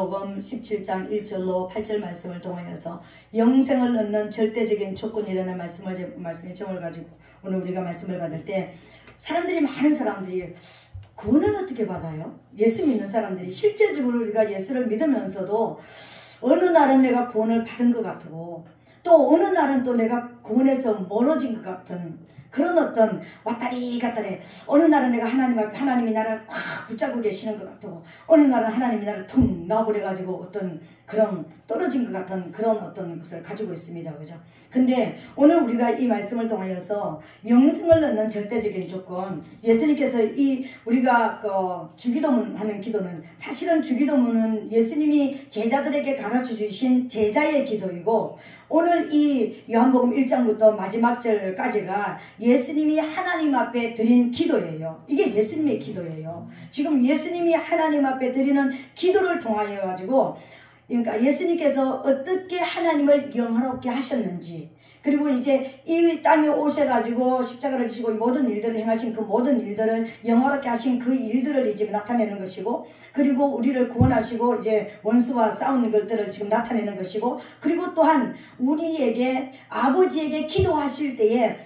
요한복음 17장 1절로 8절 말씀을 통하여서 영생을 얻는 절대적인 조건이라는 말씀의 정을 가지고 오늘 우리가 말씀을 받을 때 많은 사람들이 구원을 어떻게 받아요? 예수 믿는 사람들이 실제적으로 우리가 예수를 믿으면서도 어느 날은 내가 구원을 받은 것 같고 또 어느 날은 또 내가 구원에서 멀어진 것 같은 그런 어떤 왔다리 갔다리 어느 날은 내가 하나님 앞에 하나님이 나를 꽉 붙잡고 계시는 것 같고 어느 날은 하나님이 나를 퉁 놔버려가지고 어떤 그런 떨어진 것 같은 그런 어떤 것을 가지고 있습니다. 그죠? 근데 오늘 우리가 이 말씀을 통하여서 영생을 얻는 절대적인 조건 예수님께서 우리가 주기도문 하는 기도는 사실은 주기도문은 예수님이 제자들에게 가르쳐 주신 제자의 기도이고 오늘 이 요한복음 1장부터 마지막 절까지가 예수님이 하나님 앞에 드린 기도예요. 이게 예수님의 기도예요. 지금 예수님이 하나님 앞에 드리는 기도를 통하여 가지고 그러니까 예수님께서 어떻게 하나님을 영화롭게 하셨는지 그리고 이제 이 땅에 오셔가지고 십자가를 지시고 모든 일들을 행하신 그 모든 일들을 영화롭게 하신 그 일들을 이제 나타내는 것이고 그리고 우리를 구원하시고 이제 원수와 싸우는 것들을 지금 나타내는 것이고 그리고 또한 우리에게 아버지에게 기도하실 때에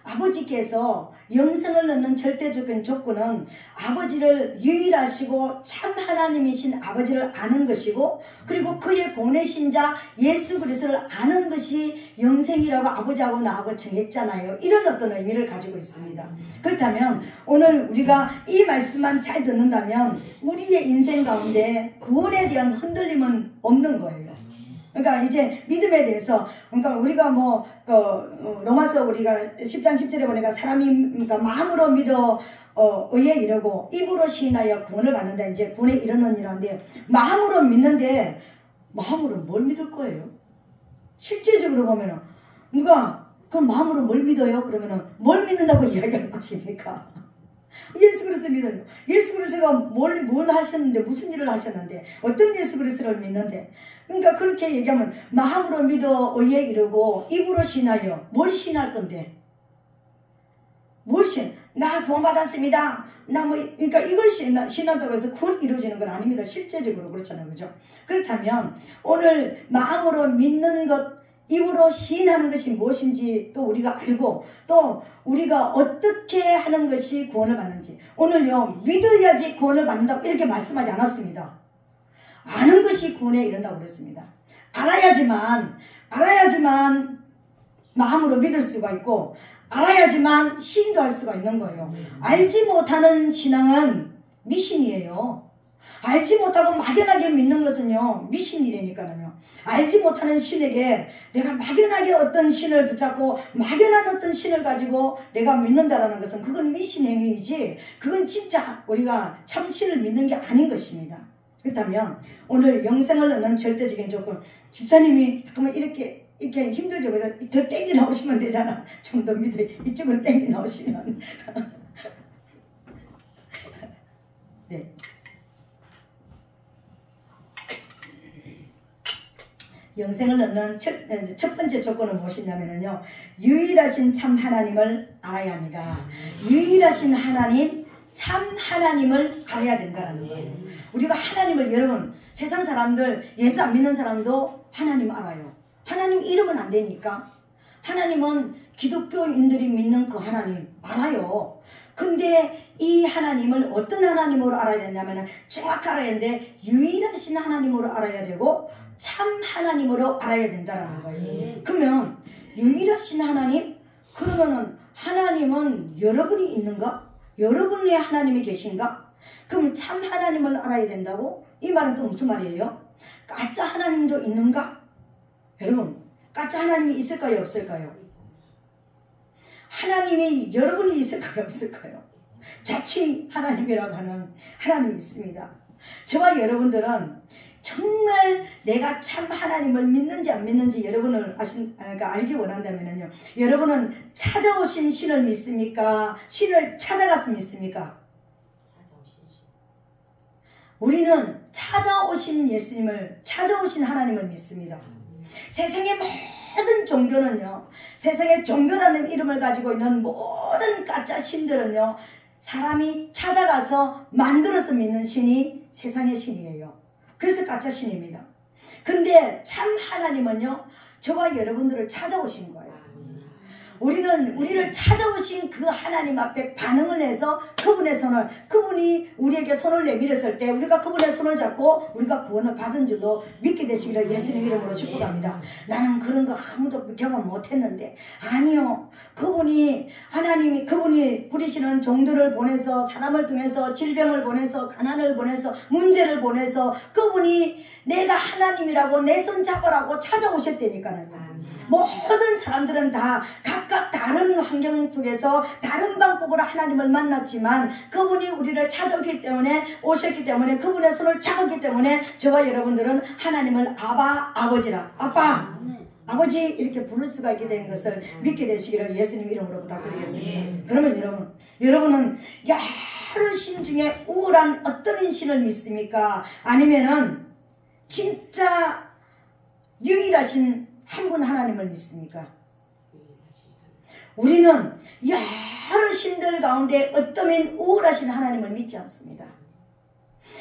아버지께서 영생을 얻는 절대적인 조건은 아버지를 유일하시고 참 하나님이신 아버지를 아는 것이고 그리고 그의 보내신 자 예수 그리스도를 아는 것이 영생이라고 아버지하고 나하고 정했잖아요. 이런 어떤 의미를 가지고 있습니다. 그렇다면 오늘 우리가 이 말씀만 잘 듣는다면 우리의 인생 가운데 구원에 대한 흔들림은 없는 거예요. 그러니까 이제 믿음에 대해서 그러니까 우리가 로마서 우리가 10장 10절에 보니까 사람이 그러니까 마음으로 믿어 의에 이르고 입으로 시인하여 구원을 받는다. 이제 구원에 이르느니라는데 마음으로 믿는데 마음으로 뭘 믿을 거예요? 실제적으로 보면은 누가 그럼 마음으로 뭘 믿어요? 그러면은 뭘 믿는다고 이야기할 것입니까? 예수 그리스도 믿어요. 예수 그리스도가 뭘 하셨는데 무슨 일을 하셨는데 어떤 예수 그리스도를 믿는데 그러니까 그렇게 얘기하면 마음으로 믿어 의에 이르고 입으로 신하여 뭘 신할 건데 나 구원받았습니다. 그러니까 이걸 신한다고 해서 구원 이루어지는 건 아닙니다. 실제적으로 그렇잖아요. 그죠? 그렇다면 오늘 마음으로 믿는 것 입으로 시인하는 것이 무엇인지 또 우리가 알고 또 우리가 어떻게 하는 것이 구원을 받는지 오늘요 믿어야지 구원을 받는다고 이렇게 말씀하지 않았습니다. 아는 것이 구원에 이른다고 그랬습니다. 알아야지만 마음으로 믿을 수가 있고 알아야지만 시인도 할 수가 있는 거예요. 알지 못하는 신앙은 미신이에요. 알지 못하고 막연하게 믿는 것은요 미신이라니까요. 알지 못하는 신에게 내가 막연하게 어떤 신을 붙잡고 막연한 어떤 신을 가지고 내가 믿는다라는 것은 그건 미신행위이지 그건 진짜 우리가 참 신을 믿는 게 아닌 것입니다. 그렇다면 오늘 영생을 얻는 절대적인 조건 집사님이 잠깐만 이렇게 힘들죠. 더 땡겨 나오시면 되잖아. 좀 더 밑에 이쪽으로 땡겨 나오시면 네. 영생을 얻는 첫 번째 조건은 무엇이냐면요. 유일하신 참 하나님을 알아야 합니다. 유일하신 하나님, 참 하나님을 알아야 된다는 거예요. 우리가 하나님을 여러분 세상 사람들 예수 안 믿는 사람도 하나님 알아요. 하나님 이름은 안 되니까 하나님은 기독교인들이 믿는 그 하나님 알아요. 근데 이 하나님을 어떤 하나님으로 알아야 되냐면 정확히 알아야 되는데 유일하신 하나님으로 알아야 되고 참 하나님으로 알아야 된다는 거예요. 그러면 유일하신 하나님? 그러면은 하나님은 여러분이 있는가? 여러분의 하나님이 계신가? 그럼 참 하나님을 알아야 된다고? 이 말은 또 무슨 말이에요? 가짜 하나님도 있는가? 여러분 가짜 하나님이 있을까요? 없을까요? 하나님이 여러분이 있을까요? 없을까요? 자칭 하나님이라고 하는 하나님이 있습니다. 저와 여러분들은 정말 내가 참 하나님을 믿는지 안 믿는지 여러분을 알기 원한다면요. 여러분은 찾아오신 신을 믿습니까? 신을 찾아가서 믿습니까? 우리는 찾아오신 예수님을, 찾아오신 하나님을 믿습니다. 세상의 모든 종교는요, 세상의 종교라는 이름을 가지고 있는 모든 가짜 신들은요, 사람이 찾아가서 만들어서 믿는 신이 세상의 신이에요. 그래서 가짜신입니다. 근데 참 하나님은요, 저와 여러분들을 찾아오신 거예요. 우리는 우리를 찾아오신 그 하나님 앞에 반응을 해서 그분의 손을, 그분이 우리에게 손을 내밀었을 때 우리가 그분의 손을 잡고 우리가 구원을 받은 줄로 믿게 되시기를 예수님 이름으로 축복합니다. 나는 그런 거 아무도 경험 못했는데, 아니요, 그분이, 하나님이, 그분이 부리시는 종들을 보내서, 사람을 통해서, 질병을 보내서, 가난을 보내서, 문제를 보내서 그분이 내가 하나님이라고 내 손 잡으라고 찾아오셨다니까요. 모든 사람들은 다 각각 다른 환경 속에서 다른 방법으로 하나님을 만났지만 그분이 우리를 찾아오기 때문에, 오셨기 때문에, 그분의 손을 잡았기 때문에 저와 여러분들은 하나님을 아바, 아버지라, 아빠, 아버지 이렇게 부를 수가 있게 된 것을 믿게 되시기를 예수님 이름으로 부탁드리겠습니다. 그러면 여러분은 여러 신 중에 우월한 어떤 신을 믿습니까? 아니면은 진짜 유일하신 한 분 하나님을 믿습니까? 우리는 여러 신들 가운데 어떠면 우월하신 하나님을 믿지 않습니다.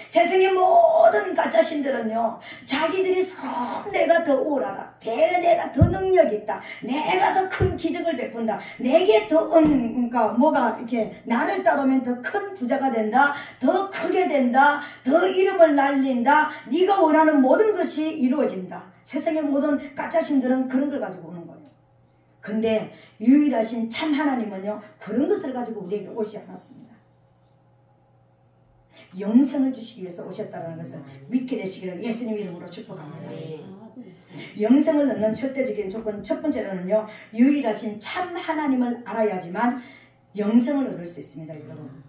세상의 모든 가짜 신들은요, 자기들이 서로 내가 더 우월하다, 내가 더 능력이 있다, 내가 더 큰 기적을 베푼다, 내게 더 그러니까 뭐가 이렇게 나를 따르면 더 큰 부자가 된다, 더 크게 된다, 더 이름을 날린다, 네가 원하는 모든 것이 이루어진다. 세상의 모든 가짜 신들은 그런 걸 가지고 오는 거예요. 근데 유일하신 참 하나님은요, 그런 것을 가지고 우리에게 오지 않았습니다. 영생을 주시기 위해서 오셨다는 것을 믿게 되시기를 예수님 이름으로 축복합니다. 영생을 얻는 절대적인 조건, 첫 번째로는요, 유일하신 참 하나님을 알아야지만 영생을 얻을 수 있습니다. 여러분,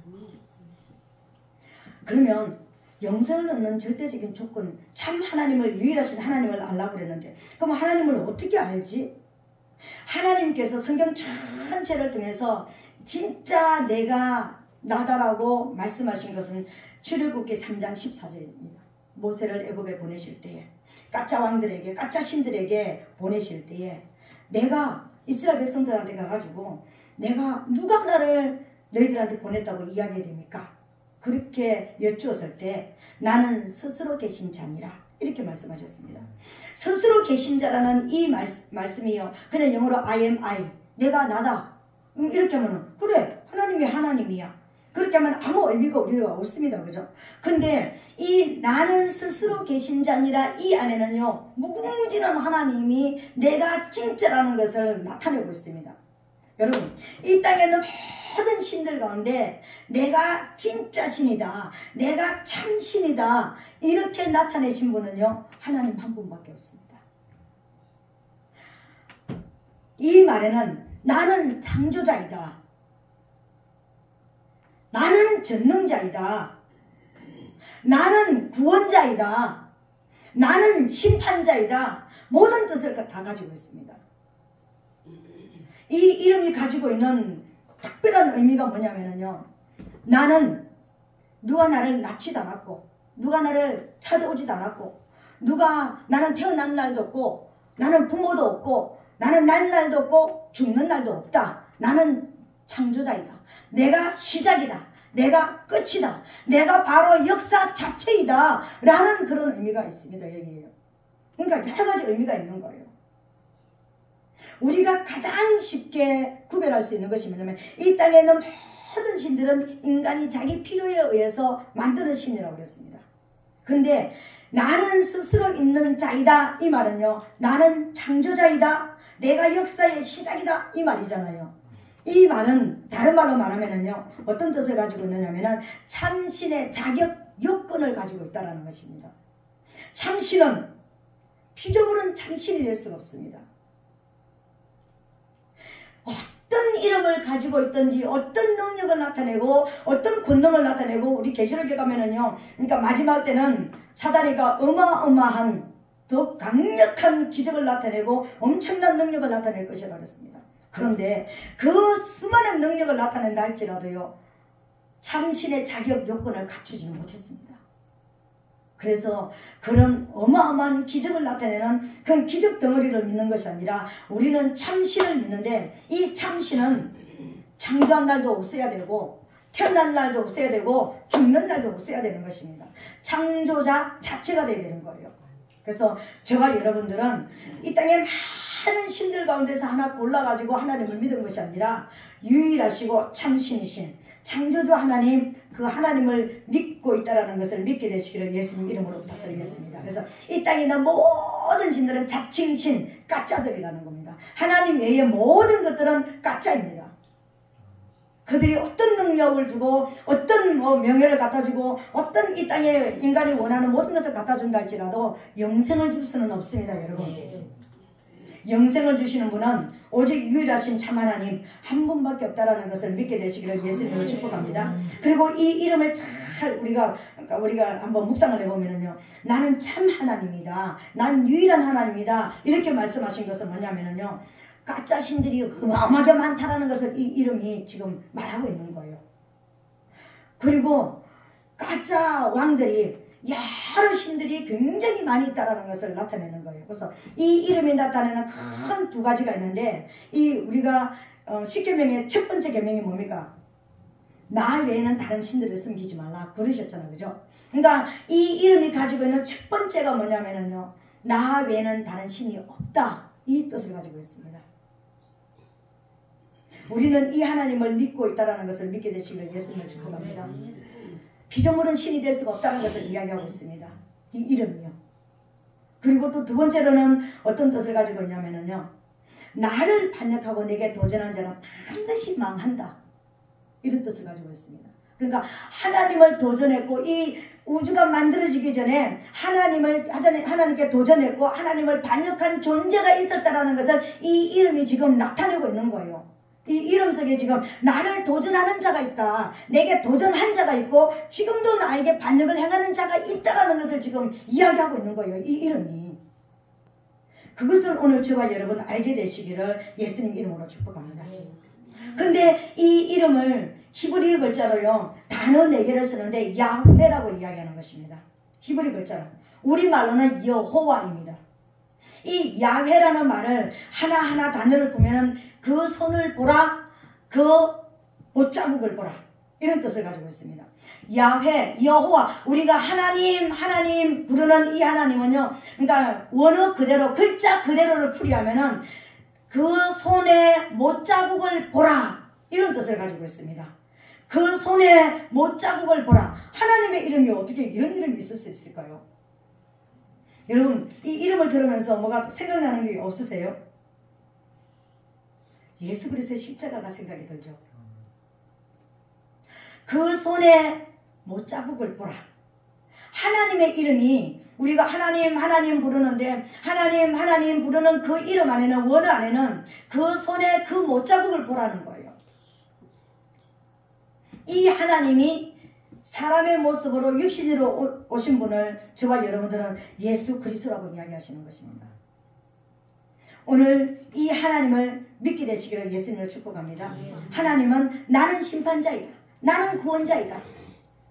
그러면 영생을 얻는 절대적인 조건, 참 하나님을, 유일하신 하나님을 알라고 그랬는데, 그럼 하나님을 어떻게 알지? 하나님께서 성경 전체를 통해서 진짜 내가 나다라고 말씀하신 것은 출애굽기 3장 14절입니다. 모세를 애굽에 보내실 때에, 가짜 왕들에게, 가짜 신들에게 보내실 때에, 내가 이스라엘 백성들한테 가가지고 내가 누가 나를 너희들한테 보냈다고 이야기해야 됩니까? 그렇게 여쭈었을 때 나는 스스로 계신 자니라 이렇게 말씀하셨습니다. 스스로 계신 자라는 이 말씀이요, 그냥 영어로 I am I, 내가 나다, 이렇게 하면 그래, 하나님이 하나님이야, 그렇게 하면 아무 의미가 우리가 없습니다. 그죠? 근데 이 나는 스스로 계신 자니라 이 안에는요, 무궁무진한 하나님이 내가 진짜라는 것을 나타내고 있습니다. 여러분, 이 땅에 있는 모든 신들 가운데 내가 진짜 신이다, 내가 참 신이다, 이렇게 나타내신 분은요, 하나님 한 분밖에 없습니다. 이 말에는 나는 창조자이다, 나는 전능자이다, 나는 구원자이다, 나는 심판자이다, 모든 뜻을 다 가지고 있습니다. 이 이름이 가지고 있는 특별한 의미가 뭐냐면요, 나는 누가 나를 낳지도 않았고, 누가 나를 찾아오지도 않았고, 나는 태어난 날도 없고, 나는 부모도 없고, 나는 날 날도 없고, 죽는 날도 없다. 나는 창조자이다, 내가 시작이다, 내가 끝이다, 내가 바로 역사 자체이다 라는 그런 의미가 있습니다. 여기에요. 그러니까 여러 가지 의미가 있는 거예요. 우리가 가장 쉽게 구별할 수 있는 것이 뭐냐면, 이 땅에 있는 모든 신들은 인간이 자기 필요에 의해서 만드는 신이라고 그랬습니다. 근데 나는 스스로 있는 자이다 이 말은요, 나는 창조자이다, 내가 역사의 시작이다 이 말이잖아요. 이 말은 다른 말로 말하면요, 어떤 뜻을 가지고 있느냐면 참신의 자격 요건을 가지고 있다는 것입니다. 참신은 피조물은 참신이 될 수가 없습니다. 어떤 이름을 가지고 있든지, 어떤 능력을 나타내고, 어떤 권능을 나타내고, 우리 계시록에 가면은요, 그러니까 마지막 때는 사단이가 어마어마한 더 강력한 기적을 나타내고 엄청난 능력을 나타낼 것이라고 했습니다. 그런데 그 수많은 능력을 나타낸다 할지라도요, 참신의 자격 요건을 갖추지는 못했습니다. 그래서 그런 어마어마한 기적을 나타내는 그런 기적 덩어리를 믿는 것이 아니라 우리는 참신을 믿는데, 이 참신은 창조한 날도 없어야 되고, 태어난 날도 없어야 되고, 죽는 날도 없어야 되는 것입니다. 창조자 자체가 되어야 되는 거예요. 그래서 저와 여러분들은 이 땅에 많은 신들 가운데서 하나 골라가지고 하나님을 믿은 것이 아니라 유일하시고 참신이신 창조주 하나님, 그 하나님을 믿고 있다는 것을 믿게 되시기를 예수님 이름으로 부탁드리겠습니다. 그래서 이 땅에 있는 모든 신들은 자칭신, 가짜들이라는 겁니다. 하나님 외의 모든 것들은 가짜입니다. 그들이 어떤 능력을 주고 어떤 명예를 갖다주고 어떤 이 땅에 인간이 원하는 모든 것을 갖다준다 할지라도 영생을 줄 수는 없습니다. 여러분, 영생을 주시는 분은 오직 유일하신 참 하나님 한 분밖에 없다라는 것을 믿게 되시기를 예수님으로 축복합니다. 그리고 이 이름을 잘 우리가 한번 묵상을 해보면요, 나는 참 하나님이다, 난 유일한 하나님이다, 이렇게 말씀하신 것은 뭐냐면요, 가짜 신들이 어마어마하게 많다라는 것을 이 이름이 지금 말하고 있는 거예요. 그리고 가짜 왕들이 여러 신들이 굉장히 많이 있다라는 것을 나타내는 거예요. 그래서 이 이름이 나타내는 큰 두 가지가 있는데, 이 우리가 10계명의 첫 번째 계명이 뭡니까? 나 외에는 다른 신들을 섬기지 말라 그러셨잖아요. 그죠? 그러니까 이 이름이 가지고 있는 첫 번째가 뭐냐면요, 나 외에는 다른 신이 없다, 이 뜻을 가지고 있습니다. 우리는 이 하나님을 믿고 있다는 것을 믿게 되시기를 예수님을 축복합니다. 피조물은 신이 될 수가 없다는 것을 이야기하고 있습니다. 이 이름이요. 그리고 또 두 번째로는 어떤 뜻을 가지고 있냐면요, 나를 반역하고 내게 도전한 자는 반드시 망한다, 이런 뜻을 가지고 있습니다. 그러니까 하나님을 도전했고 이 우주가 만들어지기 전에 하나님께 도전했고 하나님을 반역한 존재가 있었다는 것을 이 이름이 지금 나타내고 있는 거예요. 이 이름 속에 지금 나를 도전하는 자가 있다, 내게 도전한 자가 있고 지금도 나에게 반역을 행하는 자가 있다라는 것을 지금 이야기하고 있는 거예요. 이 이름이. 그것을 오늘 저와 여러분 알게 되시기를 예수님 이름으로 축복합니다. 근데 이 이름을 히브리 글자로요, 단어 4개를 쓰는데 야훼라고 이야기하는 것입니다. 히브리 글자로. 우리말로는 여호와입니다. 이 야훼라는 말을 하나하나 단어를 보면은 그 손을 보라, 그 못자국을 보라, 이런 뜻을 가지고 있습니다. 야훼, 여호와, 우리가 하나님 부르는 이 하나님은요, 그러니까 원어 그대로, 글자 그대로를 풀이하면은 그 손에 못자국을 보라, 이런 뜻을 가지고 있습니다. 그 손에 못자국을 보라. 하나님의 이름이 어떻게 이런 이름이 있을 수 있을까요? 여러분, 이 이름을 들으면서 뭐가 생각나는 게 없으세요? 예수 그리스도의 십자가가 생각이 들죠. 그 손에 못자국을 보라. 하나님의 이름이, 우리가 하나님 부르는데 하나님 부르는 그 이름 안에는, 원어 안에는 그 손에 그 못자국을 보라는 거예요. 이 하나님이 사람의 모습으로 육신으로 오신 분을 저와 여러분들은 예수 그리스도라고 이야기하시는 것입니다. 오늘 이 하나님을 믿게 되시기를 예수님을 축복합니다. 하나님은 나는 심판자이다, 나는 구원자이다.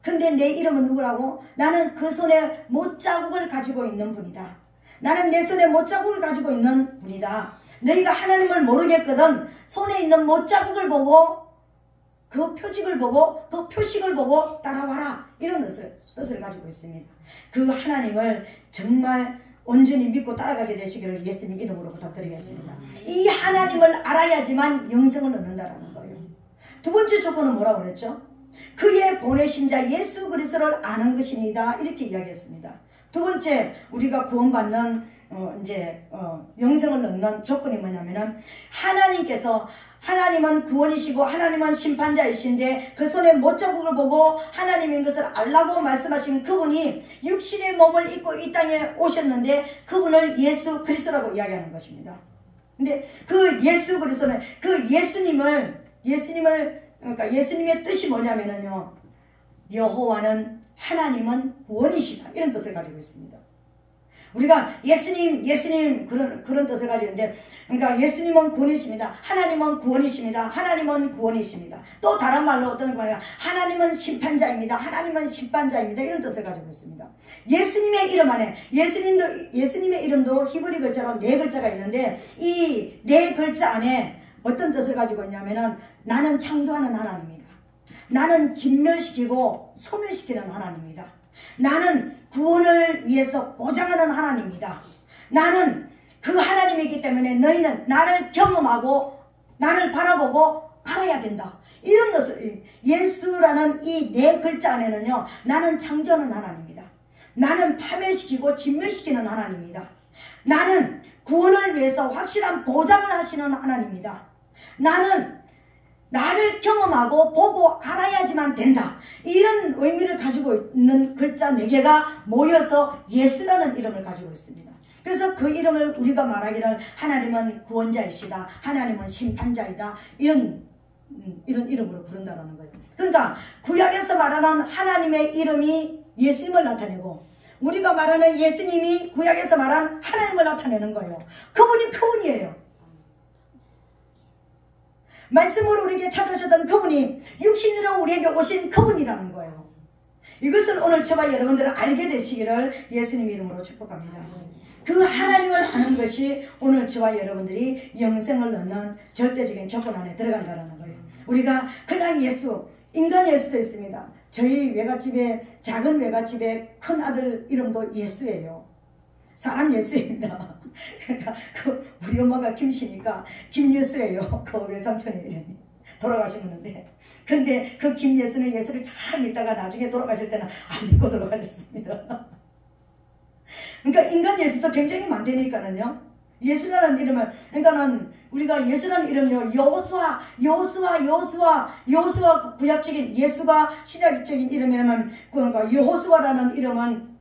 근데 내 이름은 누구라고? 나는 그 손에 못자국을 가지고 있는 분이다. 나는 내 손에 못자국을 가지고 있는 분이다. 너희가 하나님을 모르겠거든 손에 있는 못자국을 보고, 그 표식을 보고 따라와라, 이런 뜻을 가지고 있습니다. 그 하나님을 정말 온전히 믿고 따라가게 되시기를 예수님 이름으로 부탁드리겠습니다. 이 하나님을 알아야지만 영생을 얻는다라는 거예요. 두 번째 조건은 뭐라고 그랬죠? 그의 보내신 자 예수 그리스도를 아는 것이니다, 이렇게 이야기했습니다. 두 번째 우리가 구원받는 영생을 얻는 조건이 뭐냐면은, 하나님은 구원이시고 하나님은 심판자이신데 그 손에 못자국을 보고 하나님인 것을 알라고 말씀하신 그분이 육신의 몸을 입고 이 땅에 오셨는데 그분을 예수 그리스도라고 이야기하는 것입니다. 근데 그 예수 그리스도는 그 그러니까 예수님의 뜻이 뭐냐면요, 여호와는 하나님은 구원이시다, 이런 뜻을 가지고 있습니다. 우리가 예수님 그런 뜻을 가지고 있는데, 그러니까 예수님은 구원이십니다, 하나님은 구원이십니다, 하나님은 구원이십니다. 또 다른 말로 어떤 거냐, 하나님은 심판자입니다, 하나님은 심판자입니다, 이런 뜻을 가지고 있습니다. 예수님의 이름 안에, 예수님의 이름도 히브리 글자로 4글자가 있는데 이 4글자 안에 어떤 뜻을 가지고 있냐면은, 나는 창조하는 하나님이다, 나는 진멸시키고 소멸시키는 하나님이다, 나는 구원을 위해서 보장하는 하나님이다. 나는 그 하나님이기 때문에 너희는 나를 경험하고 나를 바라보고 알아야 된다. 이런 것을 예수라는 이 네 글자 안에는요. 나는 창조하는 하나님이다. 나는 파멸시키고 진멸시키는 하나님이다. 나는 구원을 위해서 확실한 보장을 하시는 하나님이다. 나는 나를 경험하고 보고 알아야지만 된다. 이런 의미를 가지고 있는 글자 4개가 모여서 예수라는 이름을 가지고 있습니다. 그래서 그 이름을 우리가 말하기를 하나님은 구원자이시다. 하나님은 심판자이다. 이런 이름으로 부른다는 거예요. 그러니까 구약에서 말하는 하나님의 이름이 예수님을 나타내고 우리가 말하는 예수님이 구약에서 말하는 하나님을 나타내는 거예요. 그분이 그분이에요. 말씀으로 우리에게 찾아오셨던 그분이 육신으로 우리에게 오신 그분이라는 거예요. 이것을 오늘 저와 여러분들은 알게 되시기를 예수님 이름으로 축복합니다. 그 하나님을 아는 것이 오늘 저와 여러분들이 영생을 얻는 절대적인 조건 안에 들어간다는 거예요. 우리가 그냥 예수, 인간 예수도 있습니다. 저희 외갓집에 작은 외갓집에 큰 아들 이름도 예수예요. 사람 예수입니다. 그러니까 우리 엄마가 김씨니까 김예수예요. 그 외삼촌의 이름이 돌아가셨는데, 근데 그 김예수는 예수를 잘 믿다가 나중에 돌아가실 때는 안 믿고 돌아가셨습니다. 그러니까 인간 예수도 굉장히 많다니까는요. 예수라는 이름은, 그러니까는 우리가 예수라는 이름은요, 여호수아 구약적인 예수가 신약적인 이름이라면, 그러니까 여호수아라는 이름은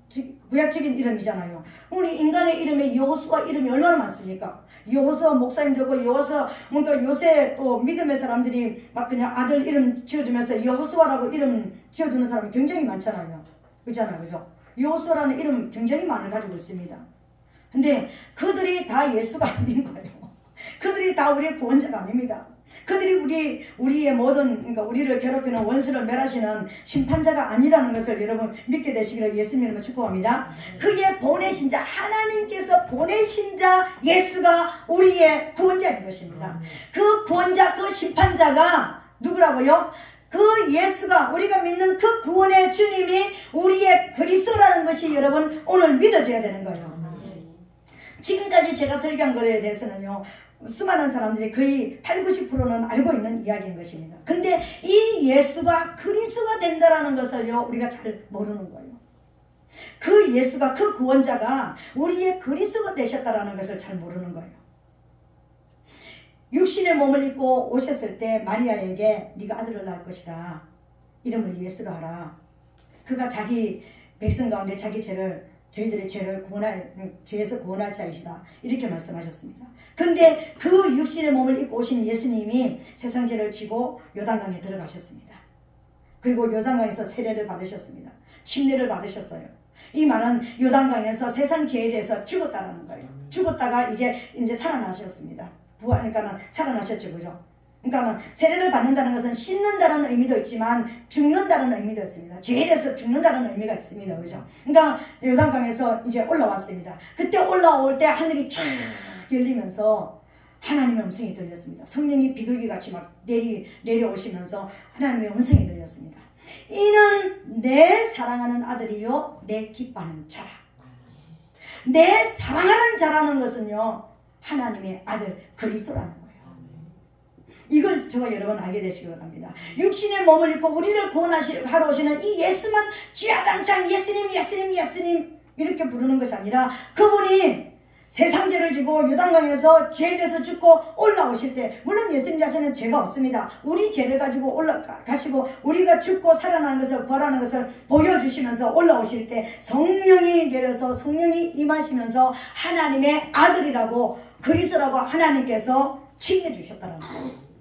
구약적인 이름이잖아요. 우리 인간의 이름에 여호수아 이름이 얼마나 많습니까? 여호수아 목사님들고 여호수아, 그러니까 요새 또 믿음의 사람들이 막 그냥 아들 이름 지어주면서 여호수아라고 이름 지어주는 사람이 굉장히 많잖아요. 그렇잖아요, 그죠? 여호수아라는 이름 굉장히 많이 가지고 있습니다. 근데 그들이 다 예수가 아닌 거예요. 그들이 다 우리의 구원자가 아닙니다. 그들이 우리의 모든, 그러니까 우리를 괴롭히는 원수를 멸하시는 심판자가 아니라는 것을 여러분 믿게 되시기를 예수님 이름으로 축복합니다. 그의 보내신 자, 하나님께서 보내신 자 예수가 우리의 구원자인 것입니다. 그 구원자, 그 심판자가 누구라고요? 그 예수가, 우리가 믿는 그 구원의 주님이 우리의 그리스도라는 것이 여러분 오늘 믿어져야 되는 거예요. 지금까지 제가 설교한 거에 대해서는요, 수많은 사람들이 거의 80~90%는 알고 있는 이야기인 것입니다. 근데 이 예수가 그리스도가 된다는 것을요, 우리가 잘 모르는 거예요. 그 예수가, 그 구원자가 우리의 그리스도가 되셨다는 것을 잘 모르는 거예요. 육신의 몸을 입고 오셨을 때 마리아에게 네가 아들을 낳을 것이다. 이름을 예수로 하라. 그가 자기 백성 가운데 자기 죄를, 저희들의 죄를 죄에서 구원할 자이시다. 이렇게 말씀하셨습니다. 그런데 그 육신의 몸을 입고 오신 예수님이 세상 죄를 지고 요단강에 들어가셨습니다. 그리고 요단강에서 세례를 받으셨습니다. 침례를 받으셨어요. 이 말은 요단강에서 세상 죄에 대해서 죽었다는 거예요. 죽었다가 이제 살아나셨습니다. 그러니까 살아나셨죠, 그죠? 그러니까 세례를 받는다는 것은 씻는다는 의미도 있지만 죽는다는 의미도 있습니다. 죄에 대해서 죽는다는 의미가 있습니다, 그죠? 그러니까 요단강에서 이제 올라왔습니다. 그때 올라올 때 하늘이 쫙 열리면서 하나님의 음성이 들렸습니다. 성령이 비둘기같이 막 내려오시면서 하나님의 음성이 들렸습니다. 이는 내 사랑하는 아들이요 내 기뻐하는 자라. 내 사랑하는 자라는 것은요, 하나님의 아들 그리스도라는 거예요. 이걸 저와 여러분 알게 되시기 바랍니다. 육신의 몸을 입고 우리를 구원하러 오시는 이 예수만 주야장창 예수님 이렇게 부르는 것이 아니라, 그분이 세상 죄를 지고 요단강에서 죄에 대해서 죽고 올라오실 때, 물론 예수님 자신은 죄가 없습니다. 우리 죄를 가지고 올라가시고 우리가 죽고 살아나는 것을, 부활하는 것을 보여주시면서 올라오실 때 성령이 내려서 성령이 임하시면서 하나님의 아들이라고, 그리스도라고 하나님께서 칭해 주셨다는 거예요.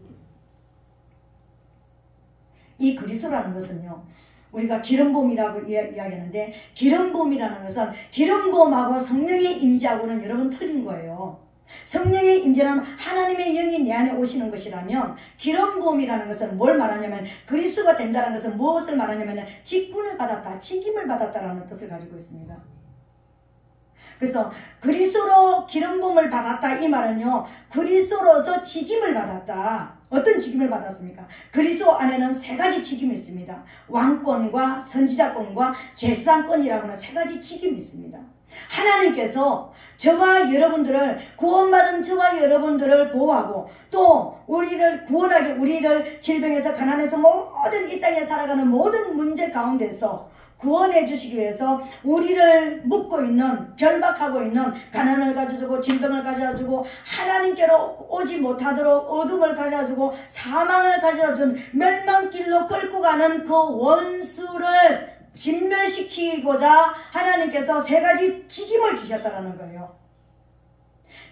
이 그리스도라는 것은요, 우리가 기름봄이라고 이야기하는데, 기름봄이라는 것은 기름봄하고 성령의 임재하고는 여러분 틀린 거예요. 성령의 임재는 하나님의 영이 내 안에 오시는 것이라면, 기름봄이라는 것은 뭘 말하냐면, 그리스도가 된다는 것은 무엇을 말하냐면 직분을 받았다, 직임을 받았다라는 뜻을 가지고 있습니다. 그래서 그리스도로 기름 부음을 받았다 이 말은요, 그리스도로서 직임을 받았다. 어떤 직임을 받았습니까? 그리스도 안에는 세 가지 직임이 있습니다. 왕권과 선지자권과 제사권이라고 하는 세 가지 직임이 있습니다. 하나님께서 저와 여러분들을, 구원받은 저와 여러분들을 보호하고 또 우리를 구원하게, 우리를 질병에서 가난해서 모든 이 땅에 살아가는 모든 문제 가운데서 구원해 주시기 위해서 우리를 묶고 있는, 결박하고 있는 가난을 가져주고 질병을 가져주고 하나님께로 오지 못하도록 어둠을 가져주고 사망을 가져준 멸망길로 끌고 가는 그 원수를 진멸시키고자 하나님께서 세 가지 직임을 주셨다는 거예요.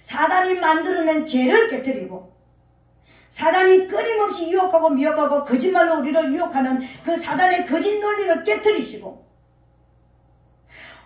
사단이 만들어낸 죄를 깨뜨리고, 사단이 끊임없이 유혹하고 미혹하고 거짓말로 우리를 유혹하는 그 사단의 거짓 논리를 깨뜨리시고,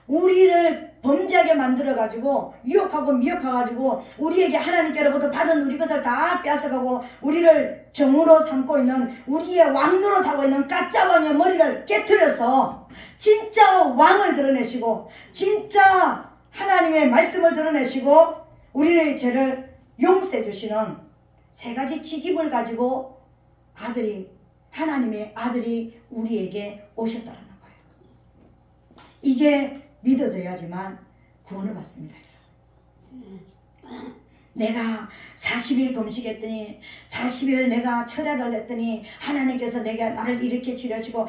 우리를 범죄하게 만들어가지고 유혹하고 미혹해가지고 우리에게 하나님께로부터 받은 우리 것을 다 빼앗아가고 우리를 정으로 삼고 있는, 우리의 왕노릇 하고 있는 가짜 왕의 머리를 깨뜨려서 진짜 왕을 드러내시고 진짜 하나님의 말씀을 드러내시고 우리의 죄를 용서해 주시는 세 가지 직임을 가지고 하나님의 아들이 우리에게 오셨다는 거예요. 이게 믿어져야지만 구원을 받습니다. 내가 40일 금식했더니 40일 내가 철야를 했더니 하나님께서 나를 이렇게 치료해주고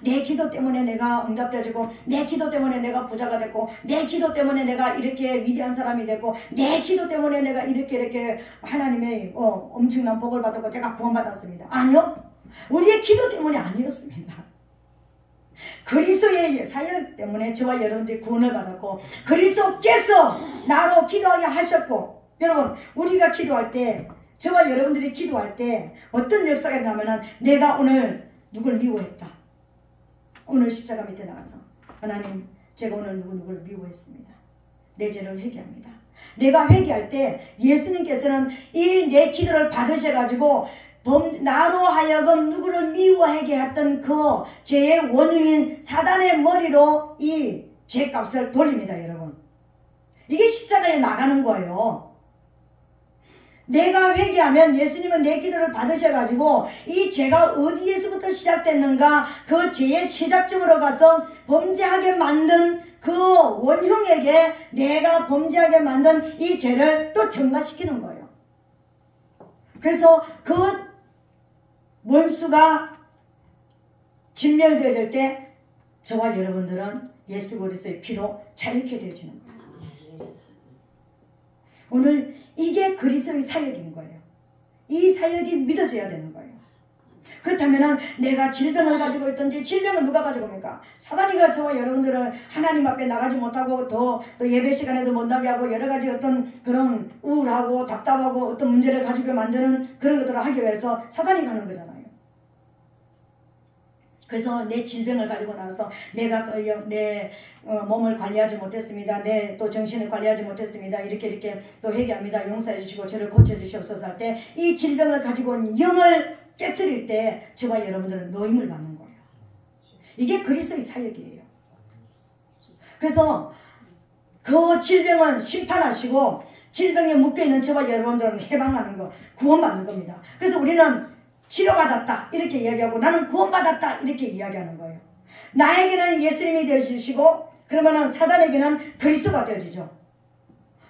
내 기도 때문에 내가 응답되어지고 내 기도 때문에 내가 부자가 됐고 내 기도 때문에 내가 이렇게 위대한 사람이 됐고 내 기도 때문에 내가 이렇게 하나님의 엄청난 복을 받았고 내가 구원받았습니다. 아니요. 우리의 기도 때문이 아니었습니다. 그리스도의 사역 때문에 저와 여러분들이 구원을 받았고 그리스도께서 나로 기도하게 하셨고, 여러분 우리가 기도할 때, 저와 여러분들이 기도할 때 어떤 역사가 있냐면, 내가 오늘 누굴 미워했다. 오늘 십자가 밑에 나가서 하나님, 제가 오늘 누구를 미워했습니다. 내 죄를 회개합니다. 내가 회개할 때 예수님께서는 이 내 기도를 받으셔가지고 나로 하여금 누구를 미워하게 했던 그 죄의 원흉인 사단의 머리로 이 죄값을 돌립니다. 여러분, 이게 십자가에 나가는 거예요. 내가 회개하면 예수님은 내 기도를 받으셔가지고 이 죄가 어디에서부터 시작됐는가, 그 죄의 시작점으로 가서 범죄하게 만든 그 원흉에게 내가 범죄하게 만든 이 죄를 또 전가시키는 거예요. 그래서 그 원수가 진멸되어질 때 저와 여러분들은 예수 그리스도의 피로 자유케 되어지는 거예요. 오늘 이게 그리스도의 사역인 거예요. 이 사역이 믿어져야 되는 거예요. 그렇다면 내가 질병을 가지고 있든지, 질병은 누가 가지고 옵니까? 사단이가 저와 여러분들을 하나님 앞에 나가지 못하고 또 예배 시간에도 못 나게 하고 여러 가지 어떤 그런 우울하고 답답하고 어떤 문제를 가지고 만드는 그런 것들을 하기 위해서 사단이 가는 거잖아요. 그래서 내 질병을 가지고 나와서 내가 내 몸을 관리하지 못했습니다. 내 또 정신을 관리하지 못했습니다. 이렇게 또 회개합니다. 용서해 주시고 저를 고쳐 주시옵소서 할 때 이 질병을 가지고 온 영을 깨뜨릴 때 저와 여러분들은 노임을 받는 거예요. 이게 그리스도의 사역이에요. 그래서 그 질병은 심판하시고 질병에 묶여있는 저와 여러분들은 해방하는 거, 구원받는 겁니다. 그래서 우리는 치료받았다 이렇게 이야기하고 나는 구원받았다 이렇게 이야기하는 거예요. 나에게는 예수님이 되어주시고 그러면은 사단에게는 그리스도가 되어지죠.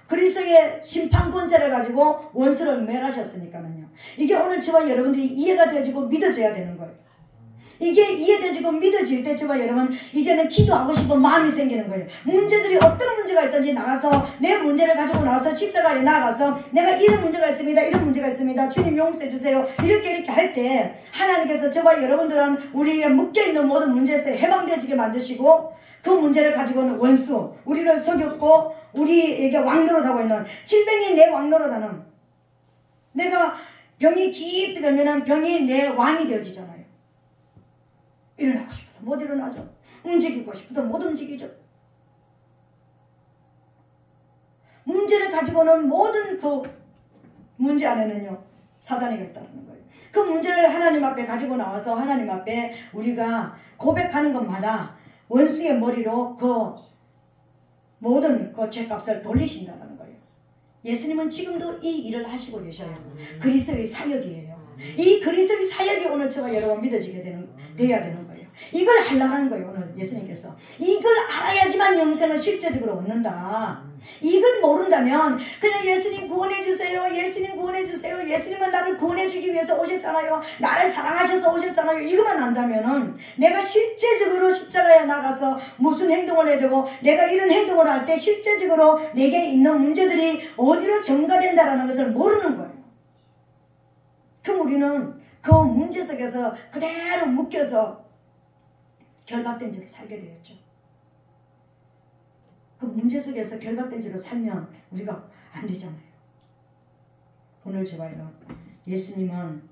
그리스도의 심판 권세를 가지고 원수를 멸하셨으니까요. 이게 오늘 저와 여러분들이 이해가 되어지고 믿어져야 되는 거예요. 이게 이해되지고 믿어질 때 저와 여러분 이제는 기도하고 싶은 마음이 생기는 거예요. 문제들이 어떤 문제가 있든지 나가서 내 문제를 가지고 나와서 십자가에 나가서 내가 이런 문제가 있습니다. 이런 문제가 있습니다. 주님 용서해 주세요. 이렇게 할 때 하나님께서 저와 여러분들은 우리에게 묶여있는 모든 문제에서 해방되어지게 만드시고 그 문제를 가지고는 원수, 우리를 속였고 우리에게 왕노릇하고 있는 질병이 내 왕노릇하는, 내가 병이 깊이 들면 병이 내 왕이 되어지잖아요. 일어나고 싶어도 못 일어나죠. 움직이고 싶어도 못 움직이죠. 문제를 가지고는 모든 그 문제 안에는요 사단이 있다는 거예요. 그 문제를 하나님 앞에 가지고 나와서 하나님 앞에 우리가 고백하는 것마다 원수의 머리로 그 모든 그 죄값을 돌리신다는 거예요. 예수님은 지금도 이 일을 하시고 계셔요. 그리스도의 사역이에요. 이 그리스도의 사역이 오늘 저와 여러분 믿어지게 돼야 되는 거예요. 이걸 하려는 거예요. 오늘 예수님께서 이걸 알아야지만 영생을 실제적으로 얻는다. 이걸 모른다면 그냥 예수님 구원해 주세요, 예수님 구원해 주세요, 예수님은 나를 구원해 주기 위해서 오셨잖아요, 나를 사랑하셔서 오셨잖아요, 이것만 안다면은 내가 실제적으로 십자가에 나가서 무슨 행동을 해야 되고 내가 이런 행동을 할 때 실제적으로 내게 있는 문제들이 어디로 전가된다라는 것을 모르는 거예요. 그럼 우리는 그 문제 속에서 그대로 묶여서 결박된 채로 살게 되었죠. 그 문제 속에서 결박된 채로 살면 우리가 안 되잖아요. 오늘 저와 여러분, 예수님은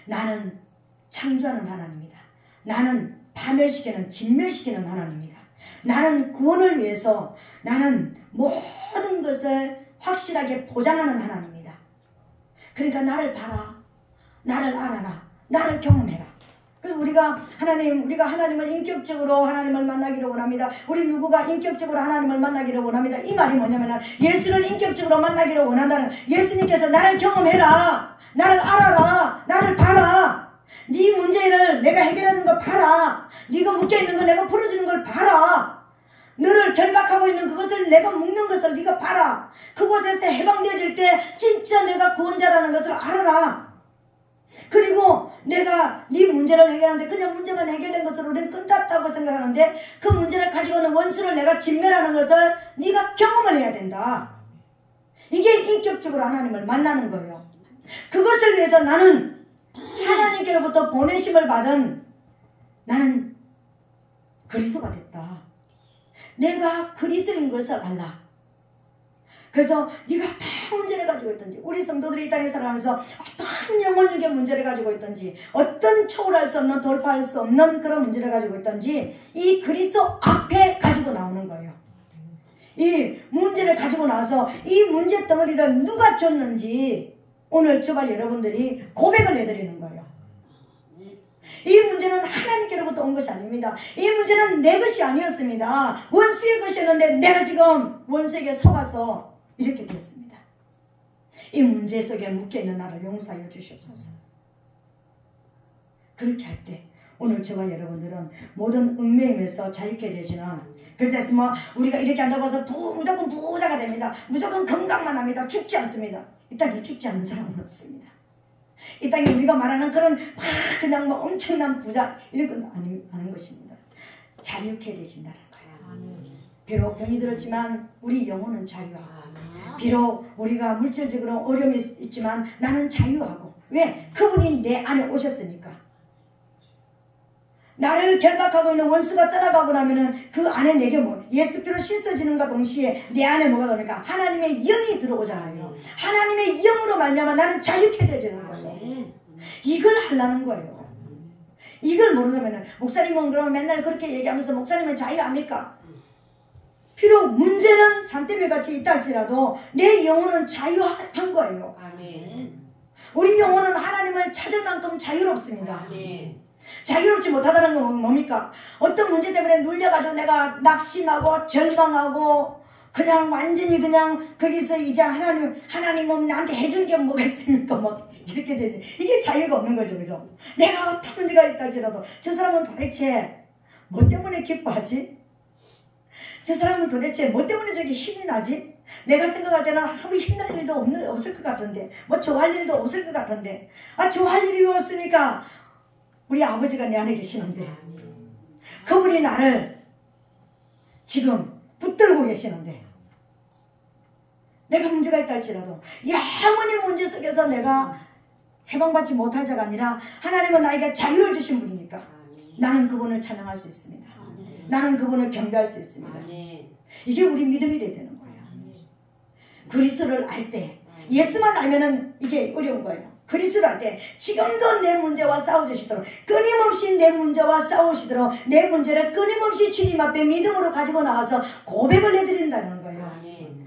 나는 창조하는 하나님이다. 나는 파멸시키는 진멸시키는 하나님이다. 나는 구원을 위해서 나는 모든 것을 확실하게 보장하는 하나님이다. 그러니까 나를 봐라, 나를 알아라, 나를 경험해라. 그래서 우리가 하나님을 인격적으로 하나님을 만나기를 원합니다. 우리 누구가 인격적으로 하나님을 만나기를 원합니다. 이 말이 뭐냐면 예수를 인격적으로 만나기를 원한다는, 예수님께서 나를 경험해라, 나를 알아라, 나를 봐라, 네 문제를 내가 해결하는 걸 봐라, 네가 묶여있는 걸 내가 풀어주는 걸 봐라, 너를 결박하고 있는 그것을 내가 묶는 것을 네가 봐라, 그곳에서 해방되어질 때 진짜 내가 구원자라는 것을 알아라. 그리고 내가 네 문제를 해결하는데 그냥 문제만 해결된 것으로 우리는 끝났다고 생각하는데 그 문제를 가지고 있는 원수를 내가 진멸하는 것을 네가 경험을 해야 된다. 이게 인격적으로 하나님을 만나는 거예요. 그것을 위해서 나는 하나님께로부터 보내심을 받은 나는 그리스도가 됐다. 내가 그리스도인 것을 알라. 그래서 네가 어떤 문제를 가지고 있든지, 우리 성도들이 이 땅에 살아가면서 어떤 영혼육의 문제를 가지고 있든지, 어떤 초월할 수 없는, 돌파할 수 없는 그런 문제를 가지고 있든지 이 그리스도 앞에 가지고 나오는 거예요. 이 문제를 가지고 나와서 이 문제 덩어리를 누가 줬는지 오늘 저와 여러분들이 고백을 해드리는 거예요. 이 문제는 하나님께로부터 온 것이 아닙니다. 이 문제는 내 것이 아니었습니다. 원수의 것이었는데 내가 지금 원수에게 속아서 이렇게 되었습니다. 이 문제 속에 묶여있는 나를 용서하여 주시옵소서. 그렇게 할 때 오늘 저와 여러분들은 모든 얽매임에서 자유케 되지는, 그래서 뭐 우리가 이렇게 한다고 해서 무조건 부자가 됩니다. 무조건 건강만 합니다. 죽지 않습니다. 이 땅에 죽지 않는 사람은 없습니다. 이 땅에 우리가 말하는 그런 그냥 뭐 엄청난 부자 이런 건 아닌 것입니다. 자유케 되신다는 거예요. 비록 병이 들었지만 우리 영혼은 자유하고, 비록 우리가 물질적으로 어려움이 있지만 나는 자유하고. 왜? 그분이 내 안에 오셨으니까. 나를 결박하고 있는 원수가 떠나가고 나면은 그 안에 내게 뭐 예수피로 씻어지는가 동시에 내 안에 뭐가 됩니까? 하나님의 영이 들어오잖아요. 하나님의 영으로 말미암아 나는 자유케 되지는 거예요. 이걸 하려는 거예요. 이걸 모르려면은 목사님은 그러면 맨날 그렇게 얘기하면서 목사님은 자유합니까? 비록 문제는 산더미 같이 있다 할지라도 내 영혼은 자유한 거예요. 아멘. 우리 영혼은 하나님을 찾을 만큼 자유롭습니다. 아멘. 자유롭지 못하다는 건 뭡니까? 어떤 문제 때문에 눌려가지고 내가 낙심하고 절망하고 그냥 완전히 그냥 거기서 이제 하나님은 나한테 해준 게 뭐가 있습니까? 막 이렇게 되지. 이게 자유가 없는 거죠. 그죠? 내가 어떤 문제가 있다 할지라도 저 사람은 도대체 뭐 때문에 기뻐하지? 저 사람은 도대체 뭐 때문에 저기 힘이 나지? 내가 생각할 때는 아무 힘날 일도 없을 것 같은데, 뭐 좋아할 일도 없을 것 같은데, 좋아할 일이 없으니까 우리 아버지가 내 안에 계시는데, 그분이 나를 지금 붙들고 계시는데, 내가 문제가 있다 할지라도 영원히 문제 속에서 내가 해방받지 못할 자가 아니라 하나님은 나에게 자유를 주신 분이니까 나는 그분을 찬양할 수 있습니다. 나는 그분을 경배할 수 있습니다. 이게 우리 믿음이 되야 되는 거예요. 그리스도를 알 때, 예수만 알면은 이게 어려운 거예요. 그리스도를 알 때 지금도 내 문제와 싸워주시도록, 끊임없이 내 문제와 싸우시도록, 내 문제를 끊임없이 주님 앞에 믿음으로 가지고 나와서 고백을 해드린다는 거예요.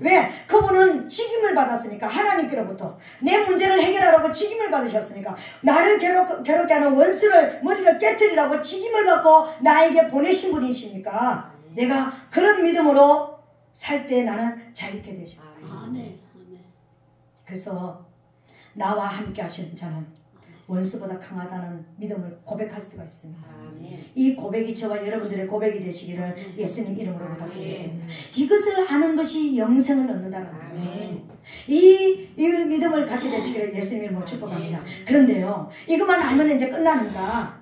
왜? 그분은 직임을 받았으니까, 하나님께로부터 내 문제를 해결하라고 직임을 받으셨으니까, 나를 괴롭게 하는 원수를 머리를 깨뜨리라고 직임을 받고 나에게 보내신 분이시니까 내가 그런 믿음으로 살 때 나는 자유케 되시고. 아멘. 그래서 나와 함께 하시는 자는 원수보다 강하다는 믿음을 고백할 수가 있습니다. 이 고백이 저와 여러분들의 고백이 되시기를 예수님 이름으로 부탁드리겠습니다. 이것을 아는 것이 영생을 얻는다는 거예요. 이 믿음을 갖게 되시기를 예수님 이름으로 축복합니다. 그런데요, 이것만 알면 이제 끝나는가?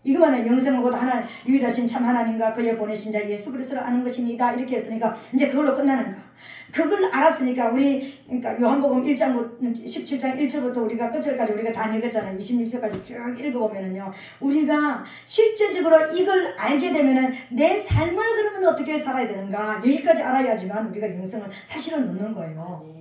이것만은 영생을 곧 하나 유일하신 참 하나님과 그의 보내신 자 예수 그리스도를 아는 것입니다. 이렇게 했으니까 이제 그걸로 끝나는가? 그걸 알았으니까 우리 그러니까 요한복음 17장 1절부터 우리가 끝절까지 우리가 다 읽었잖아요. 26절까지 쭉 읽어보면은요, 우리가 실제적으로 이걸 알게 되면은 내 삶을 그러면 어떻게 살아야 되는가? 여기까지 알아야지만 우리가 영생을 사실은 얻는 거예요.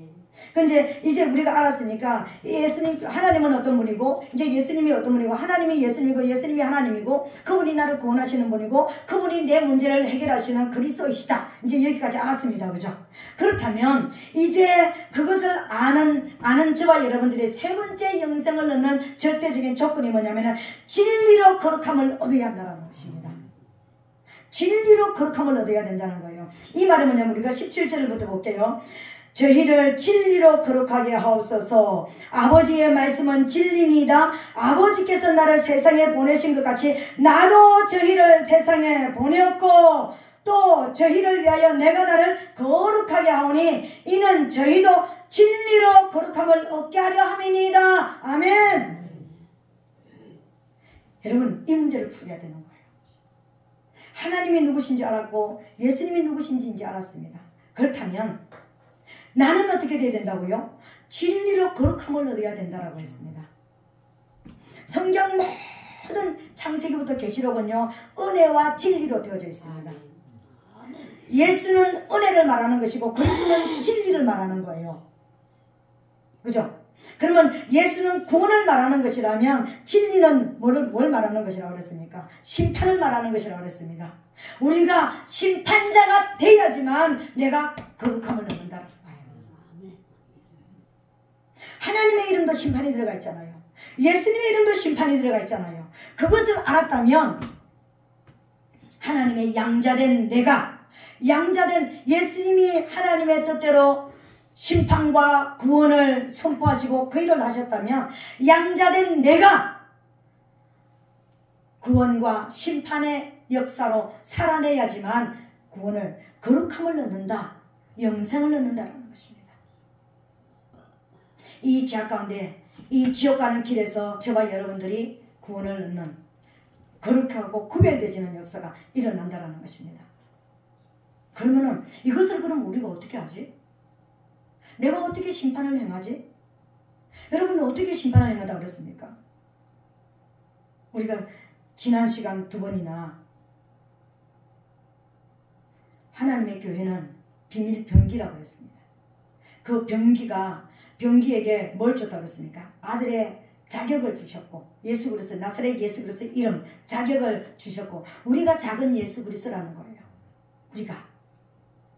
근데 이제 우리가 알았으니까 예수님 하나님은 어떤 분이고 이제 예수님이 어떤 분이고 하나님이 예수님이고 예수님이 하나님이고 그분이 나를 구원하시는 분이고 그분이 내 문제를 해결하시는 그리스도이시다. 이제 여기까지 알았습니다. 그죠? 그렇다면 이제 그것을 아는 저와 여러분들의 세 번째 영생을 얻는 절대적인 조건이 뭐냐면은 진리로 거룩함을 얻어야 한다는 것입니다. 진리로 거룩함을 얻어야 된다는 거예요. 이 말은 뭐냐면 우리가 17절부터 볼게요. 저희를 진리로 거룩하게 하옵소서. 아버지의 말씀은 진리니이다. 아버지께서 나를 세상에 보내신 것 같이 나도 저희를 세상에 보내었고 또 저희를 위하여 내가 나를 거룩하게 하오니 이는 저희도 진리로 거룩함을 얻게 하려 함이니이다. 아멘. 여러분, 이 문제를 풀어야 되는 거예요. 하나님이 누구신지 알았고 예수님이 누구신지 알았습니다. 그렇다면 나는 어떻게 돼야 된다고요? 진리로 거룩함을 얻어야 된다라고 했습니다. 성경 모든 창세기부터 계시록은요, 은혜와 진리로 되어져 있습니다. 예수는 은혜를 말하는 것이고 그리스도는 진리를 말하는 거예요. 그죠? 그러면 예수는 구원을 말하는 것이라면 진리는 뭘 말하는 것이라고 그랬습니까? 심판을 말하는 것이라고 그랬습니다. 우리가 심판자가 돼야지만 내가 거룩함을 얻는다는 거예요. 하나님의 이름도 심판이 들어가 있잖아요. 예수님의 이름도 심판이 들어가 있잖아요. 그것을 알았다면 하나님의 양자된 내가, 양자된 예수님이 하나님의 뜻대로 심판과 구원을 선포하시고 그 일을 하셨다면 양자된 내가 구원과 심판의 역사로 살아내야지만 구원을, 거룩함을 얻는다, 영생을 얻는다는 것입니다. 이 죄악 가운데, 이 지옥 가는 길에서 저와 여러분들이 구원을 얻는, 거룩하고 구별되지는 역사가 일어난다는 것입니다. 그러면은 이것을 그럼 우리가 어떻게 하지? 내가 어떻게 심판을 행하지? 여러분은 어떻게 심판을 행하다고 그랬습니까? 우리가 지난 시간 2번이나 하나님의 교회는 비밀 병기라고 했습니다. 그 병기에게 뭘 줬다고 했습니까? 아들의 자격을 주셨고, 예수 그리스도, 나사렛 예수 그리스도 이름, 자격을 주셨고, 우리가 작은 예수 그리스도라는 거예요. 우리가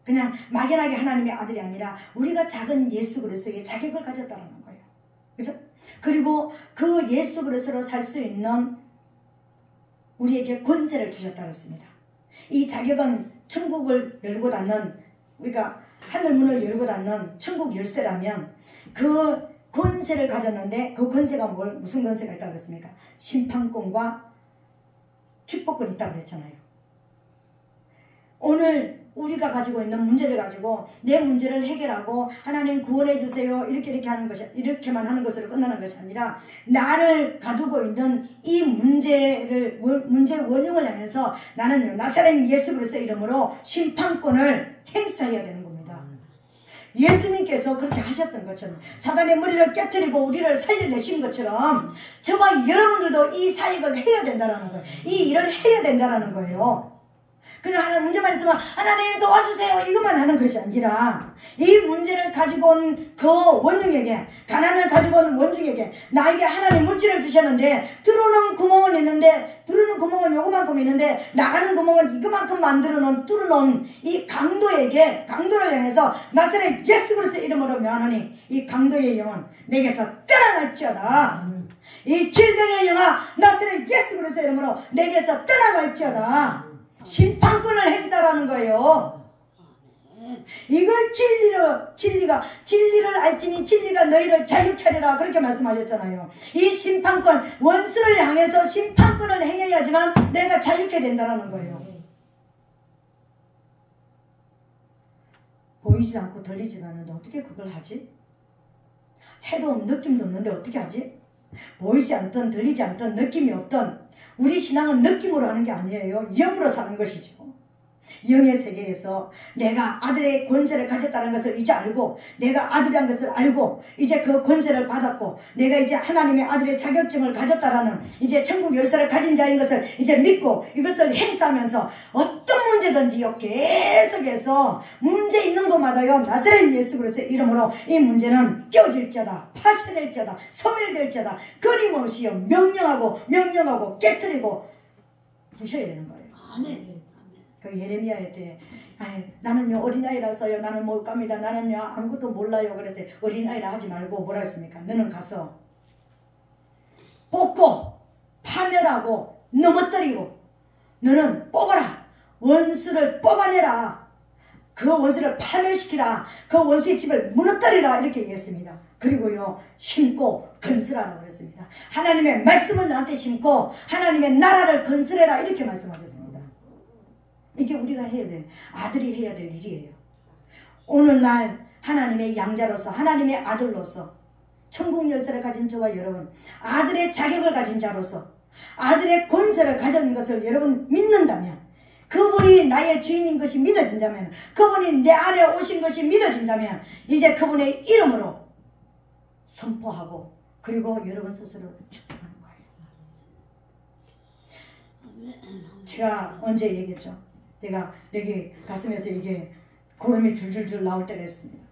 그냥 막연하게 하나님의 아들이 아니라 우리가 작은 예수 그리스도의 자격을 가졌다는 거예요. 그죠? 그리고 그 예수 그리스도로 살 수 있는 우리에게 권세를 주셨다고 했습니다. 이 자격은 천국을 열고 닫는, 우리가 하늘문을 열고 닫는 천국 열쇠라면 그 권세를 가졌는데 그 권세가 무슨 권세가 있다고 그랬습니까? 심판권과 축복권이 있다고 그랬잖아요. 오늘 우리가 가지고 있는 문제를 가지고 내 문제를 해결하고 하나님 구원해 주세요 이렇게 하는 것이, 이렇게만 하는 것으로 끝나는 것이 아니라 나를 가두고 있는 이 문제의 원흉을 향해서 나는 나사렛 예수 그리스도 이름으로 심판권을 행사해야 되는 겁니다. 예수님께서 그렇게 하셨던 것처럼, 사단의 머리를 깨뜨리고 우리를 살려내신 것처럼 저와 여러분들도 이 사역을 해야 된다는 거예요. 이 일을 해야 된다는 거예요. 그냥 하나님 문제만 있으면 하나님 도와주세요 이것만 하는 것이 아니라 이 문제를 가지고 온 그 원흉에게, 가난을 가지고 온 원흉에게 나에게 하나님 물질을 주셨는데 들어오는 구멍은 있는데, 들어오는 구멍은 요거만큼 있는데 나가는 구멍은 이거만큼 뚫어놓은 이 강도에게, 강도를 향해서 나사렛 예수 그리스도 이름으로 명하노니 이 강도의 영은 내게서 떠나갈지어다. 이 질병의 영아 나사렛 예수 그리스도 이름으로 내게서 떠나갈지어다. 심판권을 행사라는 거예요. 이걸 진리를 알지니 진리가 너희를 자유케 하리라 그렇게 말씀하셨잖아요. 이 심판권, 원수를 향해서 심판권을 행해야지만 내가 자유케 된다는 거예요. 보이지 않고 들리지도 않는데 어떻게 그걸 하지? 해도 느낌도 없는데 어떻게 하지? 보이지 않던 들리지 않던 느낌이 없던 우리 신앙은 느낌으로 하는 게 아니에요. 영으로 사는 것이죠. 영의 세계에서 내가 아들의 권세를 가졌다는 것을 이제 알고, 내가 아들이라는 것을 알고 이제 그 권세를 받았고, 내가 이제 하나님의 아들의 자격증을 가졌다라는 이제 천국 열쇠를 가진 자인 것을 이제 믿고 이것을 행사하면서 어떤 문제든지요 계속해서 문제 있는 것마다요 나사렛 예수 그리스도의 이름으로 이 문제는 깨어질지어다, 파쇄될지어다, 소멸될지어다, 끊임없이요 명령하고 깨뜨리고 부셔야 되는 거예요. 아멘. 그 예레미야에 때 나는요 어린아이라서요 나는 못 갑니다. 나는요 아무것도 몰라요. 그랬더니 어린아이라 하지 말고 뭐라 했습니까? 너는 가서 뽑고 파멸하고 넘어뜨리고 너는 뽑아라. 원수를 뽑아내라. 그 원수를 파멸시키라. 그 원수의 집을 무너뜨리라 이렇게 얘기했습니다. 그리고요 심고 건설하라고 그랬습니다. 하나님의 말씀을 나한테 심고 하나님의 나라를 건설해라 이렇게 말씀하셨습니다. 이게 우리가 해야 돼. 아들이 해야 될 일이에요. 오늘날 하나님의 양자로서 하나님의 아들로서 천국 열쇠를 가진 저와 여러분, 아들의 자격을 가진 자로서 아들의 권세를 가진 것을 여러분 믿는다면, 그분이 나의 주인인 것이 믿어진다면, 그분이 내 안에 오신 것이 믿어진다면 이제 그분의 이름으로 선포하고 그리고 여러분 스스로 축복하는 거예요. 제가 언제 얘기했죠? 제가 여기 가슴에서 이게 고름이 줄줄줄 나올 때가 있습니다.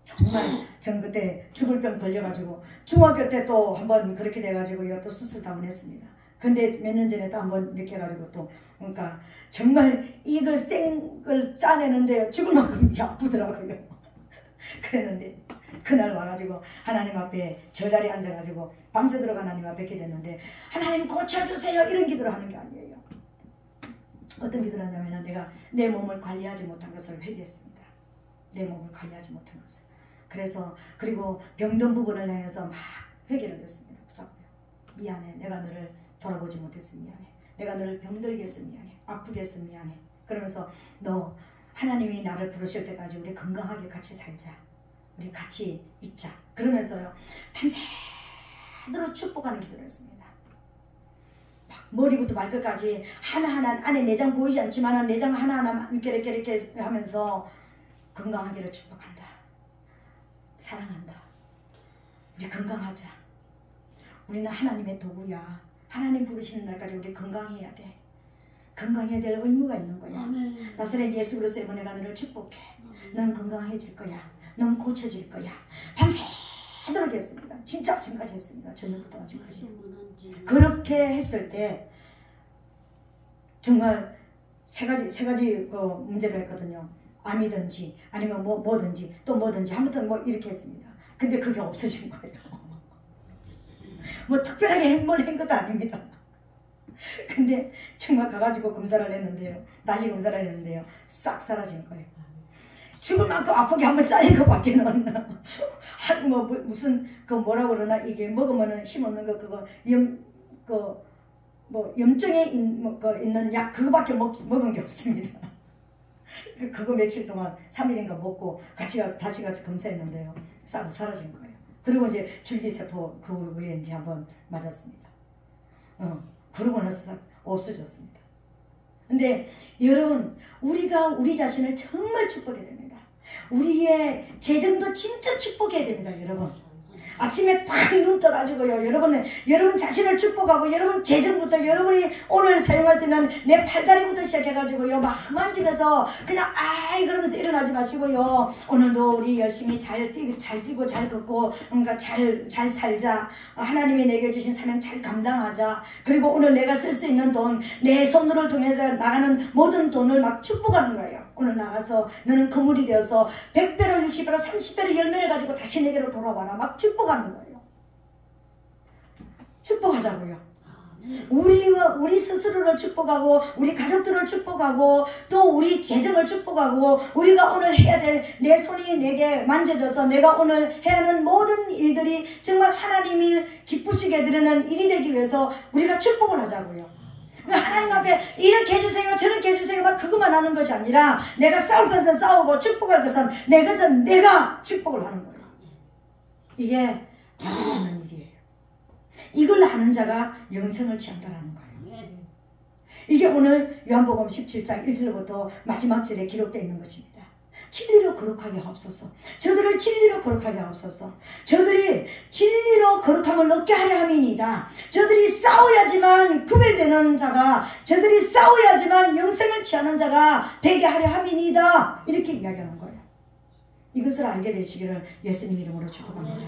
정말 전 그때 죽을 병 걸려가지고 중학교 때 또 한번 그렇게 돼가지고요 또 수술도 한번 했습니다. 근데 몇 년 전에 또 한번 이렇게 해가지고 또 그러니까 정말 이걸 생걸 짜내는데요 죽을 만큼 아프더라고요. 그랬는데 그날 와가지고 하나님 앞에 저 자리에 앉아가지고 밤새도록 하나님 앞에 기도했는데 하나님 고쳐주세요 이런 기도를 하는 게 아니에요. 어떤 기도를 하냐면 내가 내 몸을 관리하지 못한 것을 회개했습니다. 내 몸을 관리하지 못한 것을. 그래서 그리고 병든 부분을 향해서 막 회개를 했습니다. 붙잡고요. 미안해. 내가 너를 돌아보지 못했어 미안해. 내가 너를 병들게 했어 미안해. 아프게 했어 미안해. 그러면서 너 하나님이 나를 부르실 때까지 우리 건강하게 같이 살자. 우리 같이 있자. 그러면서요 밤새도록 축복하는 기도를 했습니다. 머리부터 발끝까지 하나하나 안에 내장 보이지 않지만 내장 하나하나 이렇게 하면서 건강하기를 축복한다. 사랑한다. 우리 건강하자. 우리는 하나님의 도구야. 하나님 부르시는 날까지 우리 건강해야 돼. 건강해야 될 의무가 있는 거야. 나사렛 예수 그리스도의 이름으로 내가 너를 축복해. 넌 건강해질 거야. 넌 고쳐질 거야. 밤새도록 했습니다. 진짜 지금까지 했습니다. 저녁부터 아침까지. 그렇게 했을 때 정말 세 가지 그 문제가 있거든요. 암이든지 아니면 뭐든지 또 뭐든지 아무튼 뭐 이렇게 했습니다. 근데 그게 없어진 거예요. 뭐 특별하게 뭘 한 것도 아닙니다. 근데 정말 가가지고 검사를 했는데요. 다시 검사를 했는데요. 싹 사라진 거예요. 죽을 만큼 아프게 한번 잘린 것밖에는 무슨 그 뭐라고 그러나 이게 먹으면은 힘없는 거 그거 염증에 있는 약 그거밖에 먹은 게 없습니다. 그거 며칠 동안 3일인가 먹고 다시 검사했는데요. 싹 사라진 거예요. 그리고 이제 줄기세포 그 후에 이제 한번 맞았습니다. 그러고 나서 없어졌습니다. 근데 여러분 우리가 우리 자신을 정말 축복해야 됩니다. 우리의 재정도 진짜 축복해야 됩니다. 여러분 아침에 딱 눈 떠가지고요 여러분 자신을 축복하고 여러분 재정부터 여러분이 오늘 사용할 수 있는 내 팔다리부터 시작해가지고요 막 만지면서 그냥 아이 그러면서 일어나지 마시고요. 오늘도 우리 열심히 잘 뛰고 잘 걷고 그러니까 잘 살자. 하나님이 내게 주신 사명 잘 감당하자. 그리고 오늘 내가 쓸 수 있는 돈 내 손으로 통해서 나가는 모든 돈을 막 축복하는 거예요. 오늘 나가서 너는 거물이 되어서 100배로 60배로 30배로 열매를 가지고 다시 내게로 돌아와라. 막 축복하는 거예요. 축복하자고요. 우리 스스로를 축복하고 우리 가족들을 축복하고 또 우리 재정을 축복하고 우리가 오늘 해야 될 내 손이 내게 만져져서 내가 오늘 해야 하는 모든 일들이 정말 하나님이 기쁘시게 드리는 일이 되기 위해서 우리가 축복을 하자고요. 그러니까 하나님 앞에 이렇게 해주세요 저렇게 해주세요 막 그것만 하는 것이 아니라 내가 싸울 것은 싸우고 축복할 것은 내 것은 내가 축복을 하는 거예요. 이게 받아들이는 일이에요. 이걸 하는 자가 영생을 취한다라는 거예요. 이게 오늘 요한복음 17장 1절부터 마지막 절에 기록되어 있는 것입니다. 진리로 거룩하게 하옵소서. 저들을 진리로 거룩하게 하옵소서. 저들이 진리로 거룩함을 얻게 하려 함이니이다. 저들이 싸워야지만 구별되는 자가, 저들이 싸워야지만 영생을 취하는 자가 되게 하려 함이니이다. 이렇게 이야기하는 거예요. 이것을 알게 되시기를 예수님 이름으로 축복합니다.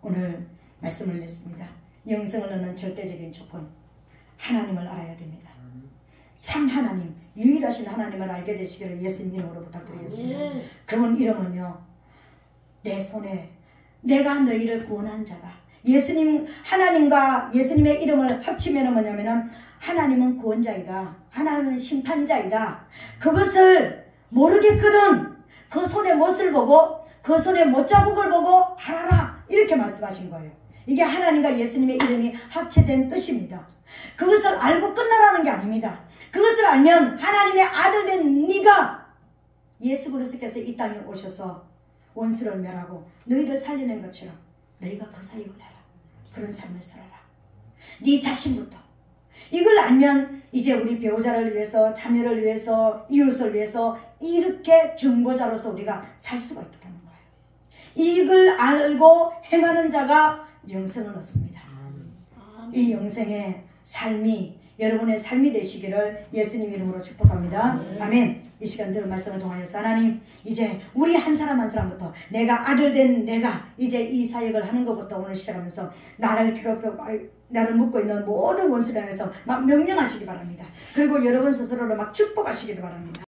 오늘 말씀을 냈습니다. 영생을 얻는 절대적인 조건, 하나님을 알아야 됩니다. 참 하나님, 유일하신 하나님을 알게 되시기를 예수님 이름으로 부탁드리겠습니다. 그분 이름은요, 내 손에 내가 너희를 구원한 자다. 예수님, 하나님과 예수님의 이름을 합치면 뭐냐면은 하나님은 구원자이다. 하나님은 심판자이다. 그것을 모르겠거든 그 손의 못을 보고 그 손의 못자국을 보고 하라라 이렇게 말씀하신 거예요. 이게 하나님과 예수님의 이름이 합체된 뜻입니다. 그것을 알고 끝나라는 게 아닙니다. 그것을 알면 하나님의 아들 된 네가 예수 그리스도께서 이 땅에 오셔서 원수를 멸하고 너희를 살려낸 것처럼 너희가 그 사역을 해라. 그런 삶을 살아라. 네 자신부터. 이걸 알면 이제 우리 배우자를 위해서, 자녀를 위해서, 이웃을 위해서 이렇게 중보자로서 우리가 살 수가 있다는 거예요. 이걸 알고 행하는 자가 영생을 얻습니다. 이 영생의 삶이 여러분의 삶이 되시기를 예수님 이름으로 축복합니다. 아멘. 이 시간 들은 말씀을 통하여서 하나님, 이제 우리 한 사람 한 사람부터 내가 아들 된 내가 이제 이 사역을 하는 것부터 오늘 시작하면서 나를 괴롭히고 나를 묶고 있는 모든 원수를 향해서 막 명령하시기 바랍니다. 그리고 여러분 스스로를 막 축복하시기를 바랍니다.